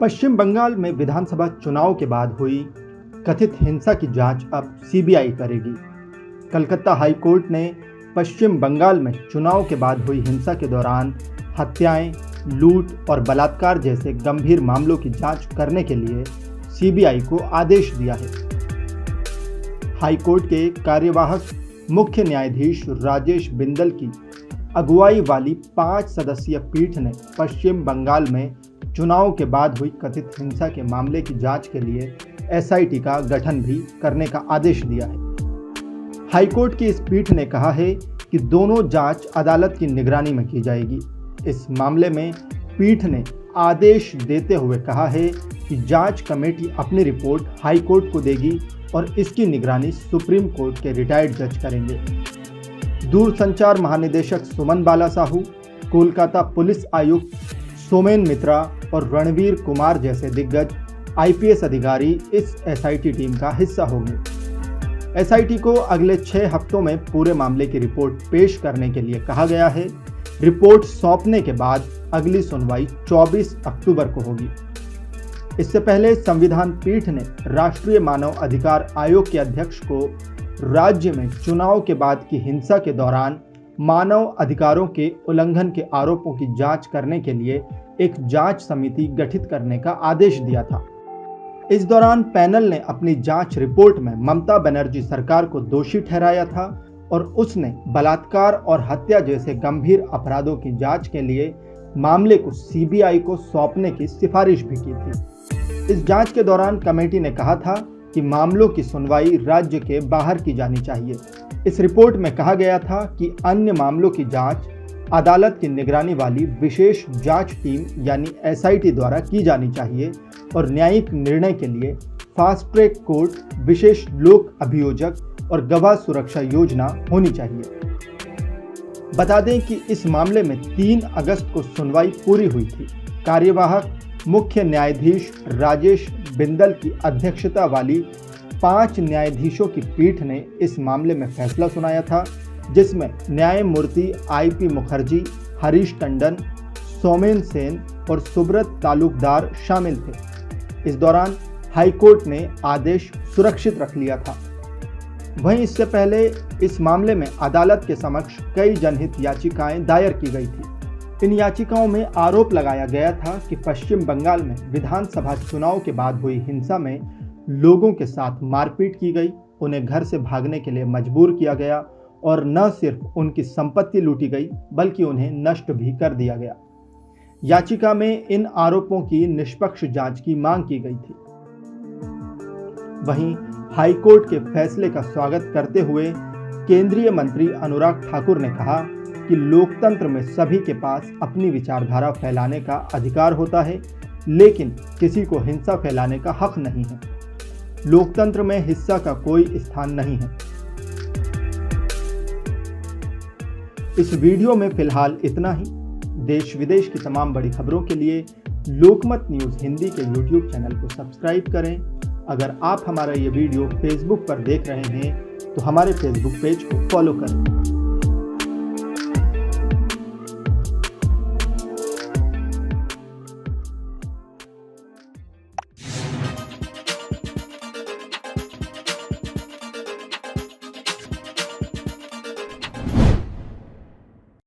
पश्चिम बंगाल में विधानसभा चुनाव के बाद हुई कथित हिंसा की जांच अब सीबीआई करेगी। कलकत्ता हाई कोर्ट ने पश्चिम बंगाल में चुनाव के बाद हुई हिंसा के दौरान हत्याएं, लूट और बलात्कार जैसे गंभीर मामलों की जांच करने के लिए सीबीआई को आदेश दिया है। हाई कोर्ट के कार्यवाहक मुख्य न्यायाधीश राजेश बिंदल की अगुवाई वाली 5 सदस्यीय पीठ ने पश्चिम बंगाल में चुनाव के बाद हुई कथित हिंसा के मामले की जांच के लिए एसआईटी का गठन भी करने का आदेश दिया है। हाईकोर्ट की इस पीठ ने कहा है कि दोनों जांच अदालत की निगरानी में की जाएगी। इस मामले में पीठ ने आदेश देते हुए कहा है कि जांच कमेटी अपनी रिपोर्ट हाईकोर्ट को देगी और इसकी निगरानी सुप्रीम कोर्ट के रिटायर्ड जज करेंगे। दूरसंचार महानिदेशक सुमन बाला साहू, कोलकाता पुलिस आयुक्त सोमेन मित्रा और रणवीर कुमार जैसे दिग्गज आईपीएस अधिकारी इस एसआईटी टीम का हिस्सा होंगे। एसआईटी को अगले 6 हफ्तों में पूरे मामले की रिपोर्ट पेश करने के लिए कहा गया है। रिपोर्ट सौंपने के बाद अगली सुनवाई 24 अक्टूबर को होगी। इससे पहले संविधान पीठ ने राष्ट्रीय मानव अधिकार आयोग के अध्यक्ष को राज्य में चुनाव के बाद की हिंसा के दौरान मानव अधिकारों के उल्लंघन के आरोपों की जांच करने के लिए एक जांच समिति गठित करने का आदेश दिया था। इस दौरान पैनल ने अपनी जांच रिपोर्ट में ममता बनर्जी सरकार को दोषी ठहराया था और उसने बलात्कार और हत्या जैसे गंभीर अपराधों की जांच के लिए मामले को सीबीआई को सौंपने की सिफारिश भी की थी। इस जांच के दौरान कमेटी ने कहा था कि मामलों की सुनवाई राज्य के बाहर की जानी चाहिए। इस रिपोर्ट में कहा गया था कि अन्य मामलों की जांच अदालत की निगरानी वाली विशेष जांच टीम यानी एसआईटी द्वारा की जानी चाहिए और न्यायिक निर्णय के लिए फास्ट ट्रैक कोर्ट, विशेष लोक अभियोजक और गवाह सुरक्षा योजना होनी चाहिए। बता दें कि इस मामले में 3 अगस्त को सुनवाई पूरी हुई थी। कार्यवाहक मुख्य न्यायाधीश राजेश बिंदल की अध्यक्षता वाली 5 न्यायाधीशों की पीठ ने इस मामले में फैसला सुनाया था, जिसमें न्यायमूर्ति आईपी मुखर्जी, हरीश टंडन, सोमेन सेन और सुब्रत तालुकदार शामिल थे। इस दौरान हाईकोर्ट ने आदेश सुरक्षित रख लिया था। वहीं इससे पहले इस मामले में अदालत के समक्ष कई जनहित याचिकाएं दायर की गई थी। इन याचिकाओं में आरोप लगाया गया था कि पश्चिम बंगाल में विधानसभा चुनाव के बाद हुई हिंसा में लोगों के साथ मारपीट की गई, उन्हें घर से भागने के लिए मजबूर किया गया और न सिर्फ उनकी संपत्ति लूटी गई बल्कि उन्हें नष्ट भी कर दिया गया। याचिका में इन आरोपों की निष्पक्ष जांच की मांग की गई थी। वहीं हाईकोर्ट के फैसले का स्वागत करते हुए केंद्रीय मंत्री अनुराग ठाकुर ने कहा कि लोकतंत्र में सभी के पास अपनी विचारधारा फैलाने का अधिकार होता है, लेकिन किसी को हिंसा फैलाने का हक नहीं है। लोकतंत्र में हिंसा का कोई स्थान नहीं है। इस वीडियो में फिलहाल इतना ही। देश विदेश की तमाम बड़ी खबरों के लिए लोकमत न्यूज़ हिंदी के YouTube चैनल को सब्सक्राइब करें। अगर आप हमारा ये वीडियो फेसबुक पर देख रहे हैं तो हमारे फेसबुक पेज को फॉलो करें।